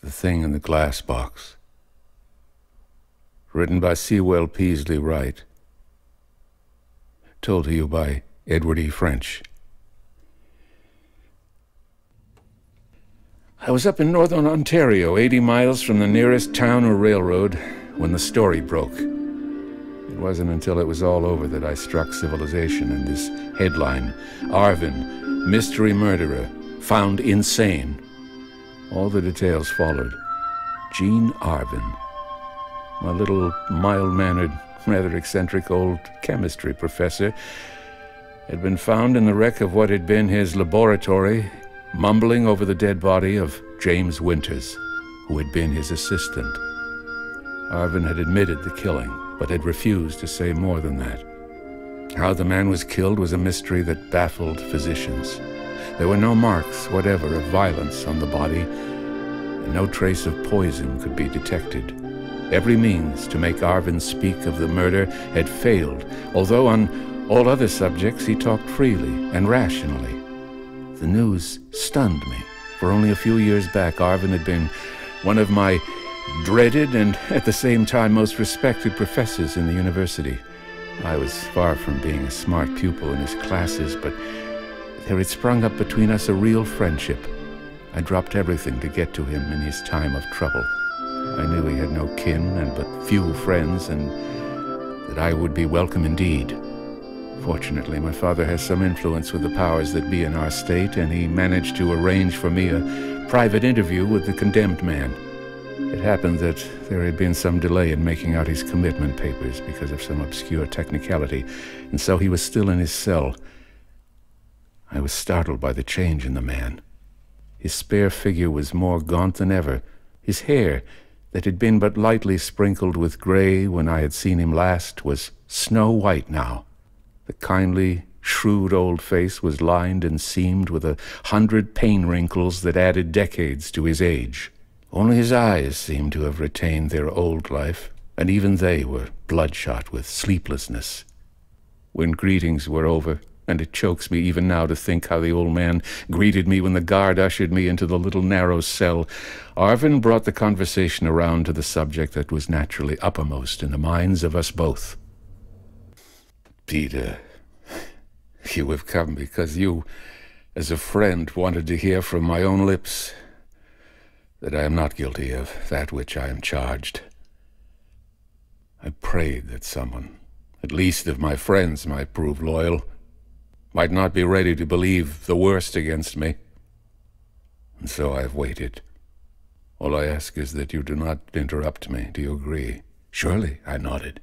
The Thing in the Glass Box. Written by Sewell Peaslee Wright. Told to you by Edward E. French. I was up in northern Ontario, 80 miles from the nearest town or railroad, when the story broke. It wasn't until it was all over that I struck civilization, and this headline, Arvin, mystery murderer, found insane. All the details followed. Gene Arvin, my little mild-mannered, rather eccentric old chemistry professor, had been found in the wreck of what had been his laboratory, mumbling over the dead body of James Winters, who had been his assistant. Arvin had admitted the killing, but had refused to say more than that. How the man was killed was a mystery that baffled physicians. There were no marks whatever of violence on the body, and no trace of poison could be detected. Every means to make Arvin speak of the murder had failed, although on all other subjects he talked freely and rationally. The news stunned me, for only a few years back Arvin had been one of my dreaded and at the same time most respected professors in the university. I was far from being a smart pupil in his classes, but there had sprung up between us a real friendship. I dropped everything to get to him in his time of trouble. I knew he had no kin and but few friends, and that I would be welcome indeed. Fortunately, my father has some influence with the powers that be in our state, and he managed to arrange for me a private interview with the condemned man. It happened that there had been some delay in making out his commitment papers because of some obscure technicality, and so he was still in his cell. I was startled by the change in the man. His spare figure was more gaunt than ever. His hair, that had been but lightly sprinkled with gray when I had seen him last, was snow white now. The kindly, shrewd old face was lined and seamed with 100 pain wrinkles that added decades to his age. Only his eyes seemed to have retained their old life, and even they were bloodshot with sleeplessness. When greetings were over, and it chokes me even now to think how the old man greeted me when the guard ushered me into the little narrow cell, Arvin brought the conversation around to the subject that was naturally uppermost in the minds of us both. Peter, you have come because you, as a friend, wanted to hear from my own lips that I am not guilty of that which I am charged. I prayed that someone, at least of my friends, might prove loyal, might not be ready to believe the worst against me. And so I have waited. All I ask is that you do not interrupt me. Do you agree? Surely, I nodded.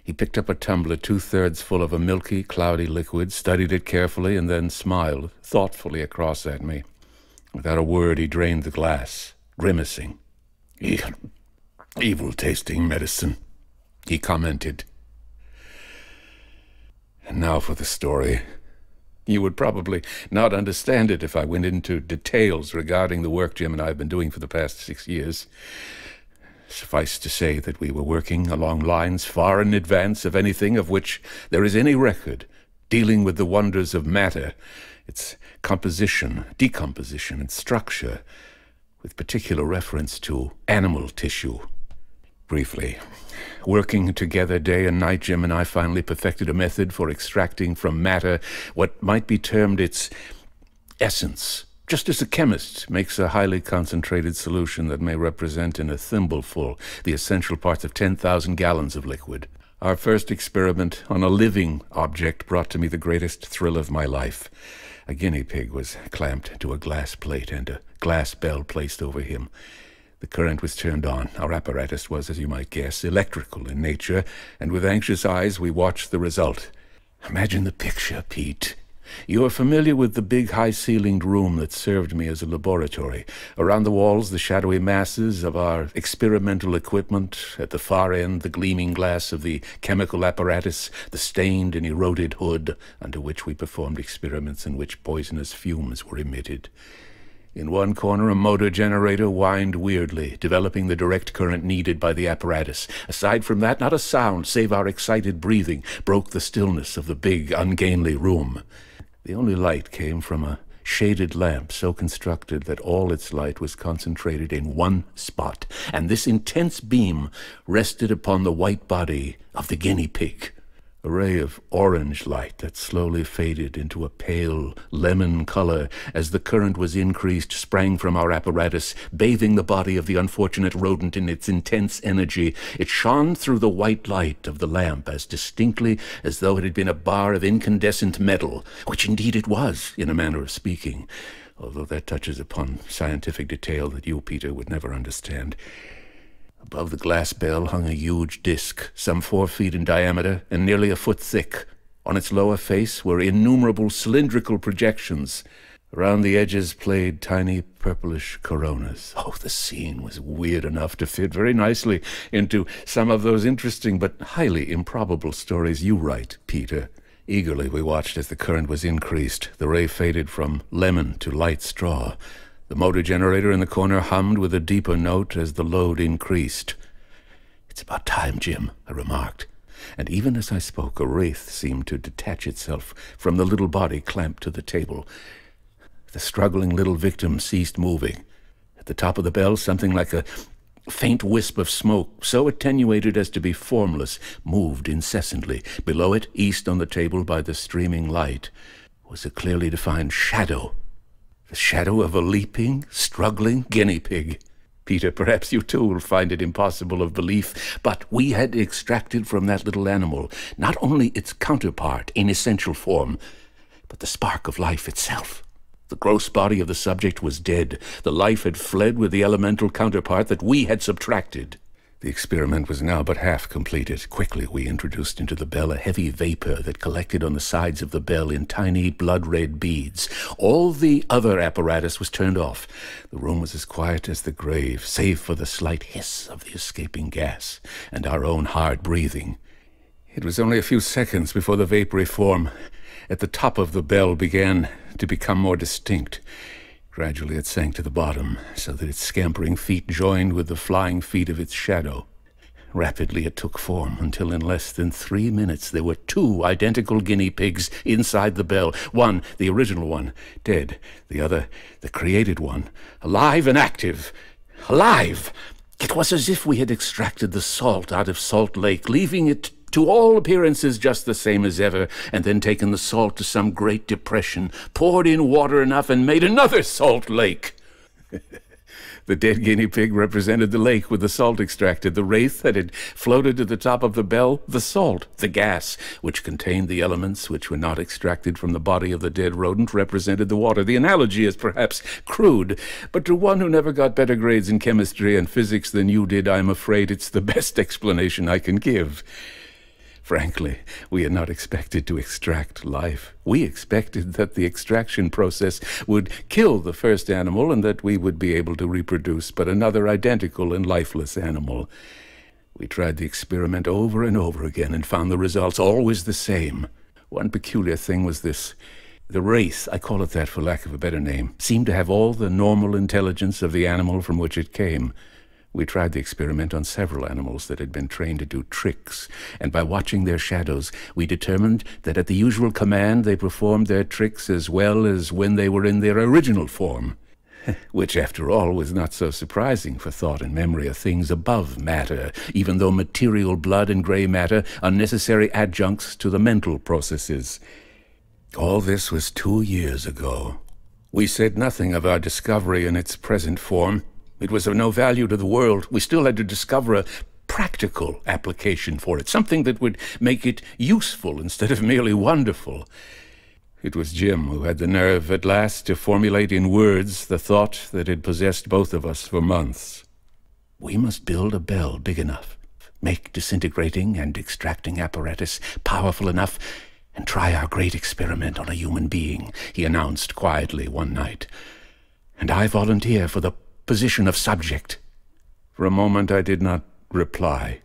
He picked up a tumbler 2/3 full of a milky, cloudy liquid, studied it carefully, and then smiled thoughtfully across at me. Without a word, he drained the glass, grimacing. Evil-tasting medicine, he commented. And now for the story. You would probably not understand it if I went into details regarding the work Jim and I have been doing for the past 6 years. Suffice to say that we were working along lines far in advance of anything of which there is any record, dealing with the wonders of matter, its composition, decomposition, and structure, with particular reference to animal tissue. Briefly, working together day and night, Jim and I finally perfected a method for extracting from matter what might be termed its essence, just as a chemist makes a highly concentrated solution that may represent in a thimbleful the essential parts of 10,000 gallons of liquid. Our first experiment on a living object brought to me the greatest thrill of my life. A guinea pig was clamped to a glass plate and a glass bell placed over him. The current was turned on. Our apparatus was, as you might guess, electrical in nature, and with anxious eyes we watched the result. Imagine the picture, Pete. You are familiar with the big high-ceilinged room that served me as a laboratory. Around the walls, the shadowy masses of our experimental equipment. At the far end, the gleaming glass of the chemical apparatus, the stained and eroded hood under which we performed experiments in which poisonous fumes were emitted. In one corner, a motor generator whined weirdly, developing the direct current needed by the apparatus. Aside from that, not a sound, save our excited breathing, broke the stillness of the big, ungainly room. The only light came from a shaded lamp so constructed that all its light was concentrated in one spot, and this intense beam rested upon the white body of the guinea pig. A ray of orange light that slowly faded into a pale lemon color as the current was increased sprang from our apparatus, bathing the body of the unfortunate rodent in its intense energy. It shone through the white light of the lamp as distinctly as though it had been a bar of incandescent metal, which indeed it was, in a manner of speaking, although that touches upon scientific detail that you, Peter, would never understand. Above the glass bell hung a huge disc, some 4 feet in diameter and nearly a foot thick. On its lower face were innumerable cylindrical projections. Around the edges played tiny purplish coronas. Oh, the scene was weird enough to fit very nicely into some of those interesting but highly improbable stories you write, Peter. Eagerly we watched as the current was increased. The ray faded from lemon to light straw. The motor generator in the corner hummed with a deeper note as the load increased. "It's about time, Jim," I remarked. And even as I spoke, a wraith seemed to detach itself from the little body clamped to the table. The struggling little victim ceased moving. At the top of the bell, something like a faint wisp of smoke, so attenuated as to be formless, moved incessantly. Below it, east on the table by the streaming light, was a clearly defined shadow. The shadow of a leaping, struggling guinea pig. Peter, perhaps you too will find it impossible of belief, but we had extracted from that little animal not only its counterpart in essential form, but the spark of life itself. The gross body of the subject was dead. The life had fled with the elemental counterpart that we had subtracted. The experiment was now but half completed. Quickly we introduced into the bell a heavy vapor that collected on the sides of the bell in tiny blood-red beads. All the other apparatus was turned off. The room was as quiet as the grave, save for the slight hiss of the escaping gas and our own hard breathing. It was only a few seconds before the vapory form at the top of the bell began to become more distinct. Gradually it sank to the bottom, so that its scampering feet joined with the flying feet of its shadow. Rapidly it took form, until in less than 3 minutes there were 2 identical guinea pigs inside the bell. One, the original one, dead. The other, the created one, alive and active. Alive! It was as if we had extracted the salt out of Salt Lake, leaving it to all appearances just the same as ever, and then taken the salt to some great depression, poured in water enough, and made another Salt Lake. The dead guinea pig represented the lake with the salt extracted. The wraith that had floated to the top of the bell, the salt. The gas, which contained the elements which were not extracted from the body of the dead rodent, represented the water. The analogy is perhaps crude, but to one who never got better grades in chemistry and physics than you did, I'm afraid it's the best explanation I can give. Frankly, we had not expected to extract life. We expected that the extraction process would kill the first animal and that we would be able to reproduce but another identical and lifeless animal. We tried the experiment over and over again and found the results always the same. One peculiar thing was this. The wraith, I call it that for lack of a better name, seemed to have all the normal intelligence of the animal from which it came. We tried the experiment on several animals that had been trained to do tricks, and by watching their shadows, we determined that at the usual command they performed their tricks as well as when they were in their original form. Which, after all, was not so surprising, for thought and memory are things above matter, even though material blood and gray matter are necessary adjuncts to the mental processes. All this was 2 years ago. We said nothing of our discovery in its present form. It was of no value to the world. We still had to discover a practical application for it, something that would make it useful instead of merely wonderful. It was Jim who had the nerve at last to formulate in words the thought that had possessed both of us for months. We must build a bell big enough, make disintegrating and extracting apparatus powerful enough, and try our great experiment on a human being, he announced quietly one night. And I volunteer for the position of subject. For a moment I did not reply.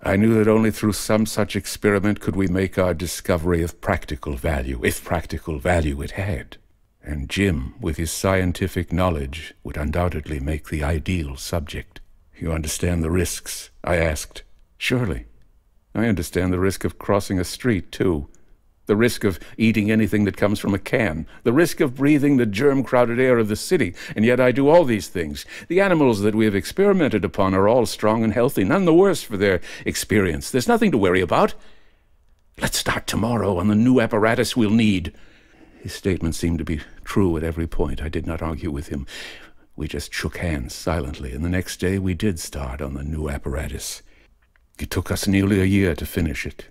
I knew that only through some such experiment could we make our discovery of practical value, if practical value it had. And Jim, with his scientific knowledge, would undoubtedly make the ideal subject. "You understand the risks?" I asked. "Surely. I understand the risk of crossing a street, too." The risk of eating anything that comes from a can. The risk of breathing the germ-crowded air of the city. And yet I do all these things. The animals that we have experimented upon are all strong and healthy, none the worse for their experience. There's nothing to worry about. Let's start tomorrow on the new apparatus we'll need. His statement seemed to be true at every point. I did not argue with him. We just shook hands silently, and the next day we did start on the new apparatus. It took us nearly a year to finish it.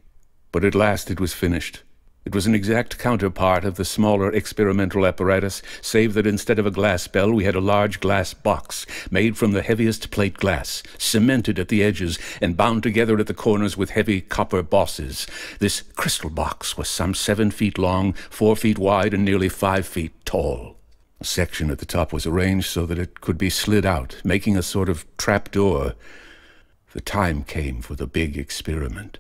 But at last it was finished. It was an exact counterpart of the smaller experimental apparatus, save that instead of a glass bell, we had a large glass box, made from the heaviest plate glass, cemented at the edges and bound together at the corners with heavy copper bosses. This crystal box was some 7 feet long, 4 feet wide, and nearly 5 feet tall. A section at the top was arranged so that it could be slid out, making a sort of trapdoor. The time came for the big experiment.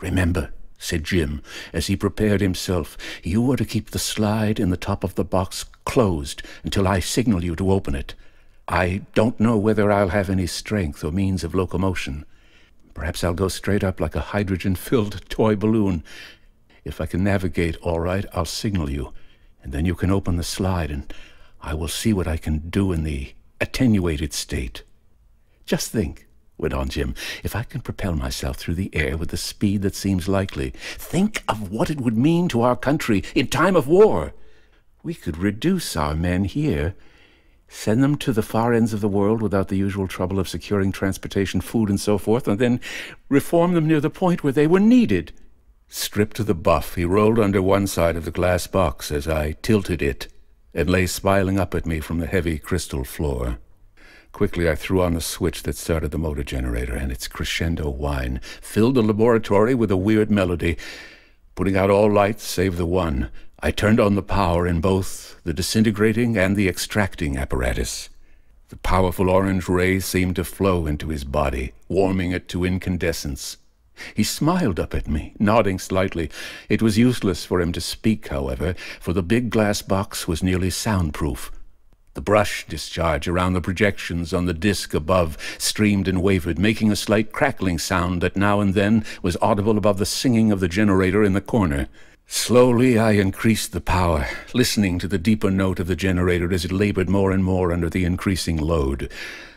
"Remember," said Jim, as he prepared himself, "you are to keep the slide in the top of the box closed until I signal you to open it. I don't know whether I'll have any strength or means of locomotion. Perhaps I'll go straight up like a hydrogen-filled toy balloon. If I can navigate all right, I'll signal you, and then you can open the slide, and I will see what I can do in the attenuated state. Just think," went on Jim, "if I can propel myself through the air with the speed that seems likely. Think of what it would mean to our country in time of war. We could reduce our men here, send them to the far ends of the world without the usual trouble of securing transportation, food, and so forth, and then reform them near the point where they were needed." Stripped to the buff, he rolled under one side of the glass box as I tilted it, and lay smiling up at me from the heavy crystal floor. Quickly I threw on the switch that started the motor generator, and its crescendo whine filled the laboratory with a weird melody. Putting out all lights save the one, I turned on the power in both the disintegrating and the extracting apparatus. The powerful orange ray seemed to flow into his body, warming it to incandescence. He smiled up at me, nodding slightly. It was useless for him to speak, however, for the big glass box was nearly soundproof. The brush discharge around the projections on the disc above streamed and wavered, making a slight crackling sound that now and then was audible above the singing of the generator in the corner. Slowly I increased the power, listening to the deeper note of the generator as it labored more and more under the increasing load.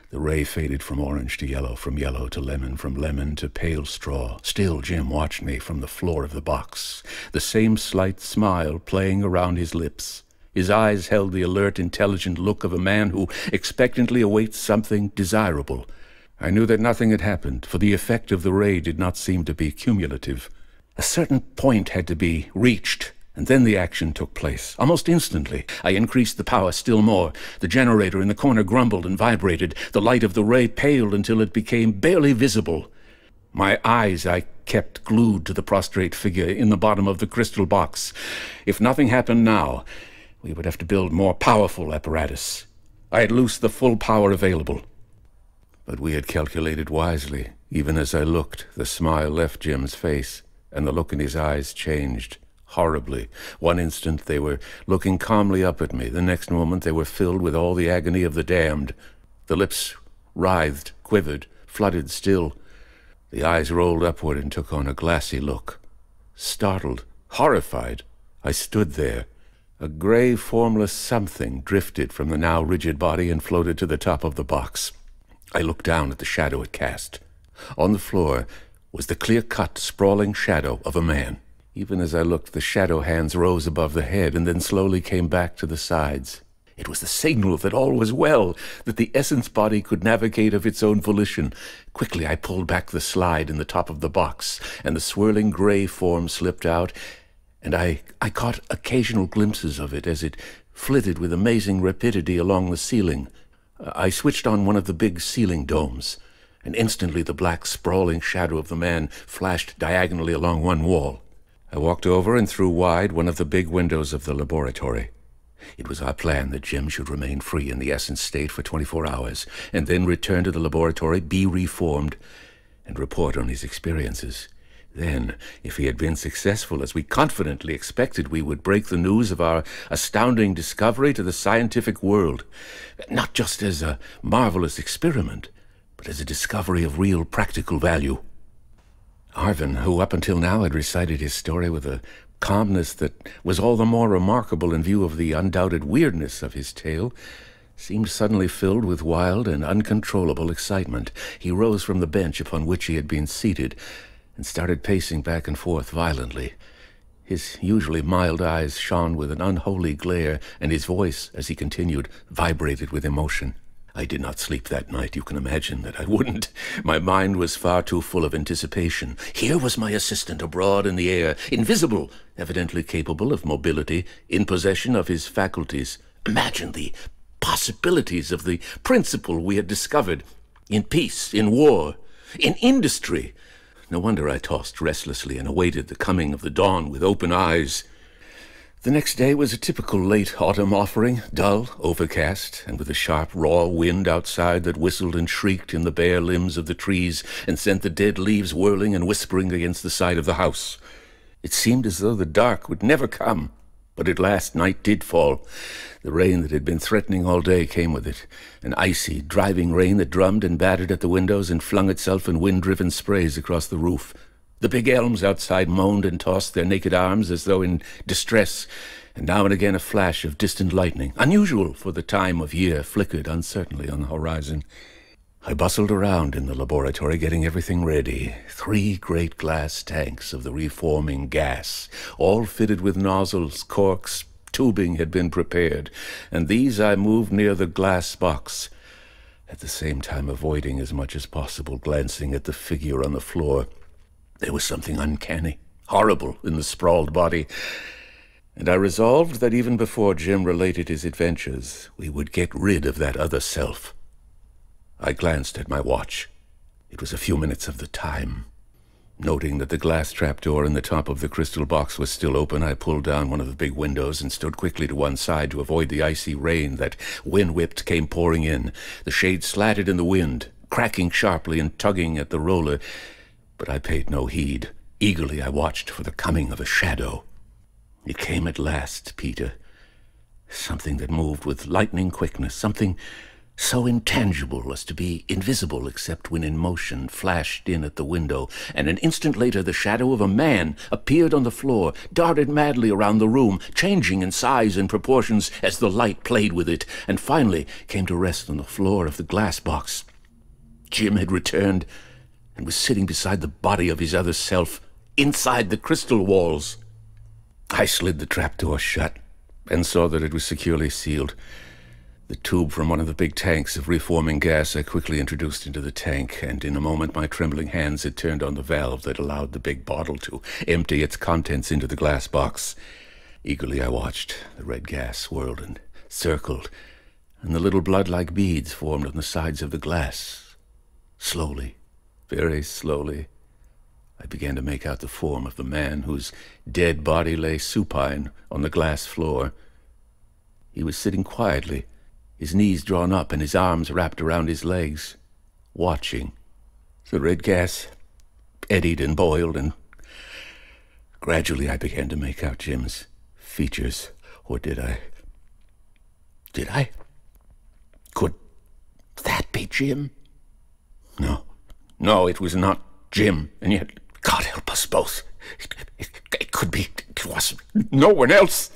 The ray faded from orange to yellow, from yellow to lemon, from lemon to pale straw. Still Jim watched me from the floor of the box, the same slight smile playing around his lips. His eyes held the alert, intelligent look of a man who expectantly awaits something desirable. I knew that nothing had happened, for the effect of the ray did not seem to be cumulative. A certain point had to be reached, and then the action took place. Almost instantly, I increased the power still more. The generator in the corner grumbled and vibrated. The light of the ray paled until it became barely visible. My eyes I kept glued to the prostrate figure in the bottom of the crystal box. If nothing happened now, we would have to build more powerful apparatus. I had loosed the full power available. But we had calculated wisely. Even as I looked, the smile left Jim's face, and the look in his eyes changed horribly. One instant they were looking calmly up at me. The next moment they were filled with all the agony of the damned. The lips writhed, quivered, fluttered still. The eyes rolled upward and took on a glassy look. Startled, horrified, I stood there. A gray, formless something drifted from the now rigid body and floated to the top of the box. I looked down at the shadow it cast. On the floor was the clear-cut, sprawling shadow of a man. Even as I looked, the shadow hands rose above the head and then slowly came back to the sides. It was the signal that all was well, that the essence body could navigate of its own volition. Quickly I pulled back the slide in the top of the box, and the swirling gray form slipped out, and I caught occasional glimpses of it as it flitted with amazing rapidity along the ceiling. I switched on one of the big ceiling domes, and instantly the black, sprawling shadow of the man flashed diagonally along one wall. I walked over and threw wide one of the big windows of the laboratory. It was our plan that Jim should remain free in the essence state for 24 hours, and then return to the laboratory, be reformed, and report on his experiences. Then, if he had been successful, as we confidently expected, we would break the news of our astounding discovery to the scientific world, not just as a marvelous experiment, but as a discovery of real practical value. Arvin, who up until now had recited his story with a calmness that was all the more remarkable in view of the undoubted weirdness of his tale, seemed suddenly filled with wild and uncontrollable excitement. He rose from the bench upon which he had been seated and started pacing back and forth violently. His usually mild eyes shone with an unholy glare, and his voice, as he continued, vibrated with emotion. I did not sleep that night. You can imagine that I wouldn't. My mind was far too full of anticipation. Here was my assistant abroad in the air, invisible, evidently capable of mobility, in possession of his faculties. Imagine the possibilities of the principle we had discovered in peace, in war, in industry. No wonder I tossed restlessly and awaited the coming of the dawn with open eyes. The next day was a typical late autumn offering, dull, overcast, and with a sharp, raw wind outside that whistled and shrieked in the bare limbs of the trees and sent the dead leaves whirling and whispering against the side of the house. It seemed as though the dark would never come. But at last night did fall. The rain that had been threatening all day came with it, an icy, driving rain that drummed and battered at the windows and flung itself in wind-driven sprays across the roof. The big elms outside moaned and tossed their naked arms as though in distress, and now and again a flash of distant lightning, unusual for the time of year, flickered uncertainly on the horizon. I bustled around in the laboratory, getting everything ready. 3 great glass tanks of the reforming gas, all fitted with nozzles, corks, tubing had been prepared, and these I moved near the glass box, at the same time avoiding as much as possible glancing at the figure on the floor. There was something uncanny, horrible in the sprawled body, and I resolved that even before Jim related his adventures, we would get rid of that other self. I glanced at my watch. It was a few minutes of the time. Noting that the glass trapdoor in the top of the crystal box was still open, I pulled down one of the big windows and stood quickly to one side to avoid the icy rain that, wind-whipped, came pouring in. The shade slatted in the wind, cracking sharply and tugging at the roller, but I paid no heed. Eagerly I watched for the coming of a shadow. It came at last, Peter. Something that moved with lightning quickness, something so intangible as to be invisible except when in motion, flashed in at the window, and an instant later the shadow of a man appeared on the floor, darted madly around the room, changing in size and proportions as the light played with it, and finally came to rest on the floor of the glass box. Jim had returned and was sitting beside the body of his other self, inside the crystal walls. I slid the trapdoor shut and saw that it was securely sealed. The tube from one of the big tanks of reforming gas I quickly introduced into the tank, and in a moment my trembling hands had turned on the valve that allowed the big bottle to empty its contents into the glass box. Eagerly I watched. The red gas swirled and circled, and the little blood-like beads formed on the sides of the glass. Slowly, very slowly, I began to make out the form of the man whose dead body lay supine on the glass floor. He was sitting quietly, his knees drawn up and his arms wrapped around his legs, watching. The red gas eddied and boiled, and gradually I began to make out Jim's features. Or did I? Could that be Jim? No, it was not Jim, and yet, God help us both. It could be, it wasn't no one else.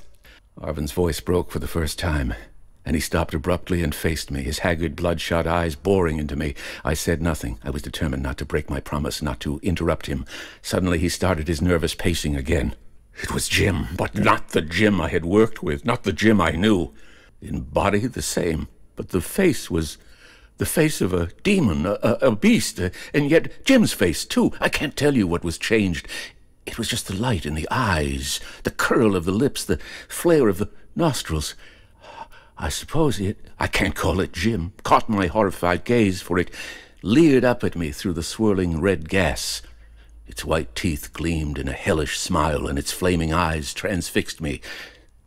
Arvin's voice broke for the first time, and he stopped abruptly and faced me, his haggard, bloodshot eyes boring into me. I said nothing. I was determined not to break my promise, not to interrupt him. Suddenly he started his nervous pacing again. It was Jim, but not the Jim I had worked with, not the Jim I knew. In body the same, but the face was the face of a demon, a beast, and yet Jim's face, too. I can't tell you what was changed. It was just the light in the eyes, the curl of the lips, the flare of the nostrils. I suppose I can't call it Jim, caught my horrified gaze, for it leered up at me through the swirling red gas. Its white teeth gleamed in a hellish smile, and its flaming eyes transfixed me.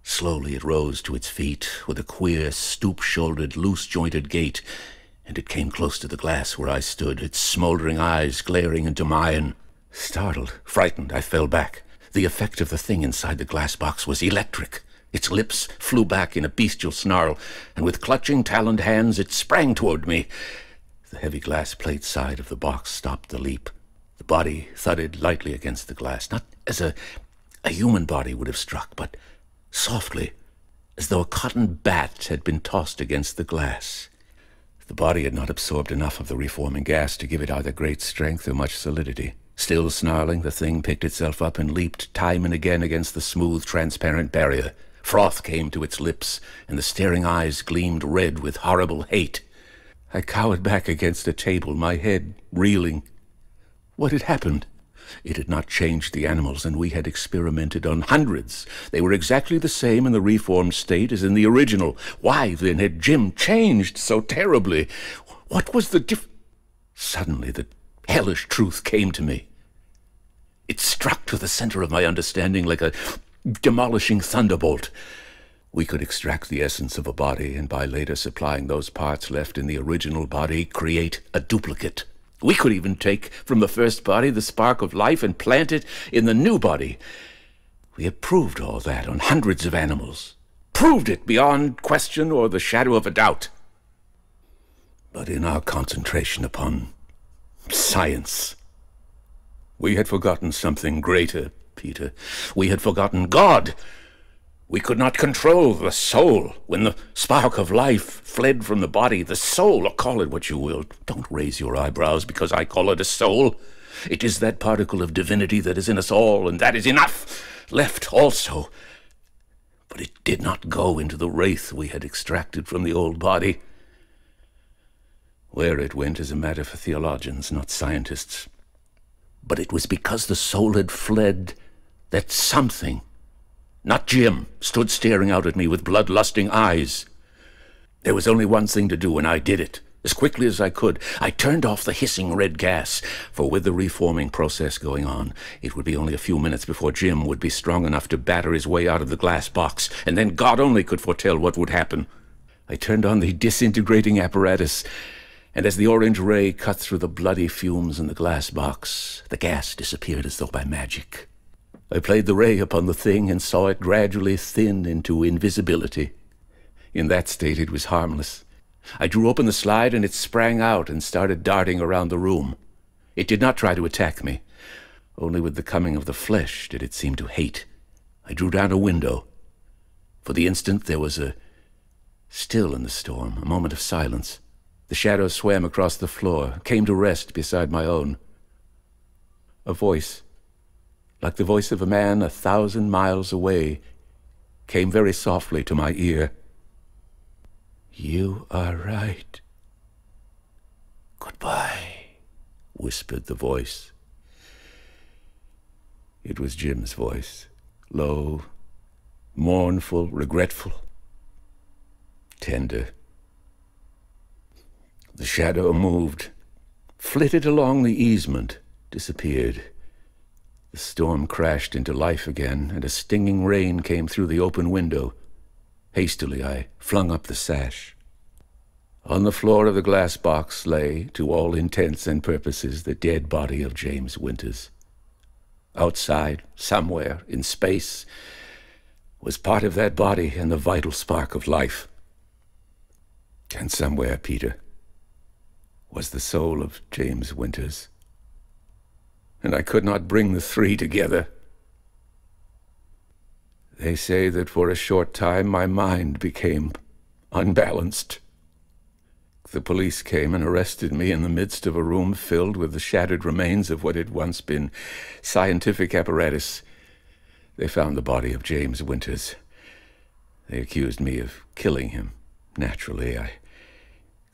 Slowly it rose to its feet, with a queer, stoop-shouldered, loose-jointed gait, and it came close to the glass where I stood, its smoldering eyes glaring into mine. Startled, frightened, I fell back. The effect of the thing inside the glass box was electric. Its lips flew back in a bestial snarl, and with clutching, taloned hands it sprang toward me. The heavy glass plate side of the box stopped the leap. The body thudded lightly against the glass, not as a A human body would have struck, but softly, as though a cotton bat had been tossed against the glass. The body had not absorbed enough of the reforming gas to give it either great strength or much solidity. Still snarling, the thing picked itself up and leaped time and again against the smooth, transparent barrier. Froth came to its lips, and the staring eyes gleamed red with horrible hate. I cowered back against a table, my head reeling. What had happened? It had not changed the animals, and we had experimented on hundreds. They were exactly the same in the reformed state as in the original. Why, then, had Jim changed so terribly? What was the Suddenly, the hellish truth came to me. It struck to the center of my understanding like a demolishing thunderbolt. We could extract the essence of a body, and by later supplying those parts left in the original body, create a duplicate. We could even take from the first body the spark of life and plant it in the new body. We had proved all that on hundreds of animals. Proved it beyond question or the shadow of a doubt. But in our concentration upon science, we had forgotten something greater, Peter. We had forgotten God. We could not control the soul. When the spark of life fled from the body, the soul, or call it what you will. Don't raise your eyebrows because I call it a soul. It is that particle of divinity that is in us all, and that is enough. Left also. But it did not go into the wraith we had extracted from the old body. Where it went is a matter for theologians, not scientists. But it was because the soul had fled that something, not Jim, stood staring out at me with blood-lusting eyes. There was only one thing to do, and I did it. As quickly as I could, I turned off the hissing red gas, for with the reforming process going on, it would be only a few minutes before Jim would be strong enough to batter his way out of the glass box, and then God only could foretell what would happen. I turned on the disintegrating apparatus, and as the orange ray cut through the bloody fumes in the glass box, the gas disappeared as though by magic. I played the ray upon the thing and saw it gradually thin into invisibility. In that state, it was harmless. I drew open the slide and it sprang out and started darting around the room. It did not try to attack me. Only with the coming of the flesh did it seem to hate. I drew down a window. For the instant, there was a still in the storm, a moment of silence. The shadow swam across the floor, came to rest beside my own. A voice, like the voice of a man 1,000 miles away, came very softly to my ear. "You are right." "Goodbye," whispered the voice. It was Jim's voice, low, mournful, regretful, tender. The shadow moved, flitted along the easement, disappeared. The storm crashed into life again, and a stinging rain came through the open window. Hastily, I flung up the sash. On the floor of the glass box lay, to all intents and purposes, the dead body of James Winters. Outside, somewhere, in space, was part of that body and the vital spark of life. And somewhere, Peter, was the soul of James Winters. And I could not bring the three together. They say that for a short time my mind became unbalanced. The police came and arrested me in the midst of a room filled with the shattered remains of what had once been scientific apparatus. They found the body of James Winters. They accused me of killing him. Naturally, I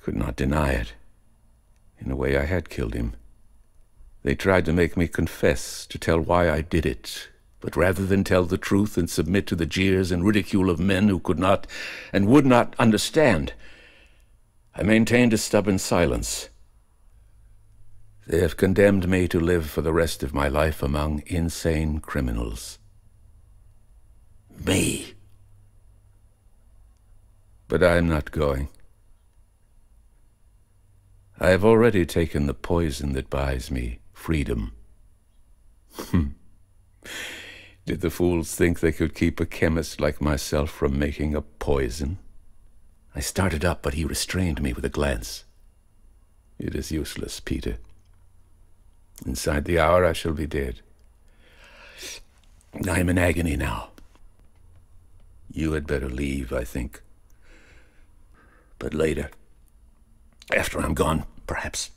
could not deny it. In a way, I had killed him. They tried to make me confess, to tell why I did it. But rather than tell the truth and submit to the jeers and ridicule of men who could not and would not understand, I maintained a stubborn silence. They have condemned me to live for the rest of my life among insane criminals. Me. But I am not going. I have already taken the poison that buys me freedom. Did the fools think they could keep a chemist like myself from making a poison? I started up, but he restrained me with a glance. It is useless, Peter. Inside the hour I shall be dead. I'm in agony now. You had better leave, I think. But later, after I'm gone, perhaps,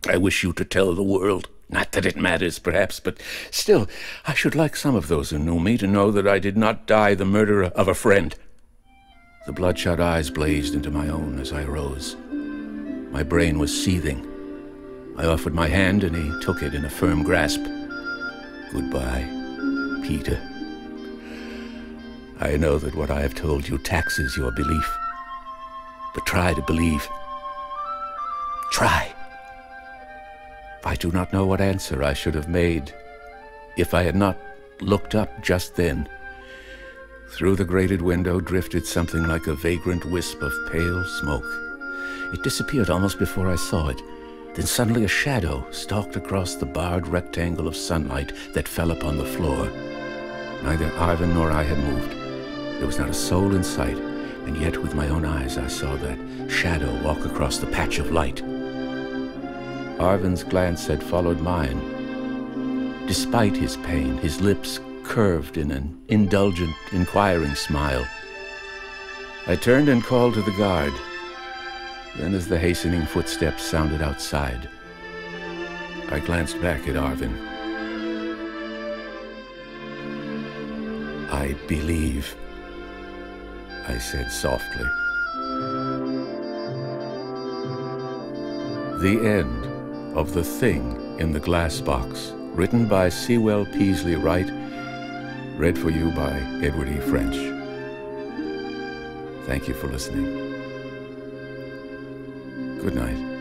I wish you to tell the world. Not that it matters, perhaps, but still, I should like some of those who knew me to know that I did not die the murderer of a friend. The bloodshot eyes blazed into my own as I rose. My brain was seething. I offered my hand, and he took it in a firm grasp. Goodbye, Peter. I know that what I have told you taxes your belief. But try to believe. Try. I do not know what answer I should have made if I had not looked up just then. Through the grated window drifted something like a vagrant wisp of pale smoke. It disappeared almost before I saw it. Then suddenly a shadow stalked across the barred rectangle of sunlight that fell upon the floor. Neither Arvin nor I had moved. There was not a soul in sight, and yet with my own eyes I saw that shadow walk across the patch of light. Arvin's glance had followed mine. Despite his pain, his lips curved in an indulgent, inquiring smile. I turned and called to the guard. Then, as the hastening footsteps sounded outside, I glanced back at Arvin. I believe, I said softly. The end of The Thing in the Glass Box, written by Sewell Peaslee Wright, read for you by Edward E. French. Thank you for listening. Good night.